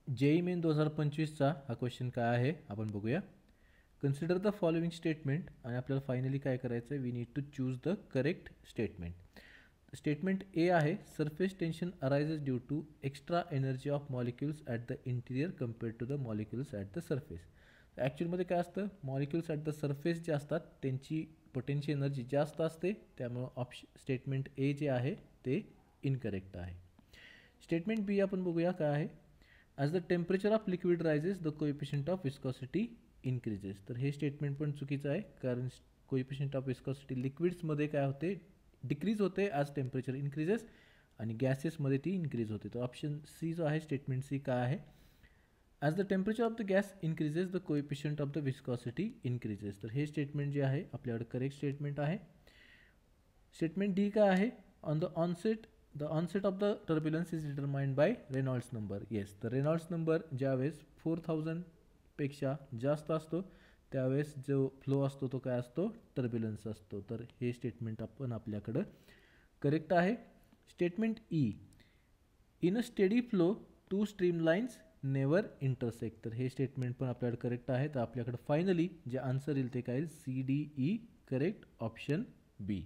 JEE main 2025चा हा question काय आहे आपण बघूया. कन्सिडर द फॉलोइंग स्टेटमेंट आणि आपल्याला फायनली काय करायचं आहे, we need to choose the correct statement. Statement A आहे, surface tension arises due to extra energy of molecules at the interior compared to the molecules at the surface. ॲक्च्युअलमध्ये काय असतं, molecules at the surface जे असतात त्यांची potential energy जास्त असते, त्यामुळं स्टेटमेंट ए जे आहे ते इनकरेक्ट आहे. स्टेटमेंट बी आपण बघूया काय आहे. As the temperature of liquid rises the coefficient of viscosity increases. तर हे स्टेटमेंट पण चुकीचं आहे, कारण कोएफिशियंट ऑफ विस्कॉसिटी लिक्विड्समध्ये काय होते, डिक्रीज होते ॲज टेम्परेचर इन्क्रीजेस, आणि गॅसेसमध्ये ती इन्क्रीज होते. तर ऑप्शन सी जो आहे, स्टेटमेंट सी काय आहे, as the temperature of the gas increases the coefficient of the viscosity increases. तर हे स्टेटमेंट जे आहे आपल्याकडे करेक्ट स्टेटमेंट आहे. स्टेटमेंट डी काय आहे, on the onset of the turbulence is determined by Reynolds number. Yes, तर रेनॉल्ड्स नंबर ज्यावेळेस 4000पेक्षा जास्त असतो त्यावेळेस जो फ्लो असतो तो काय असतो, टर्ब्युलन्स असतो. तर हे स्टेटमेंट आपण आपल्याकडं करेक्ट आहे. Statement E, in a steady flow two streamlines never intersect. तर हे स्टेटमेंट पण आपल्याकडे करेक्ट आहे. तर आपल्याकडं फायनली जे आन्सर येईल ते काय येईल, C D E correct, option बी.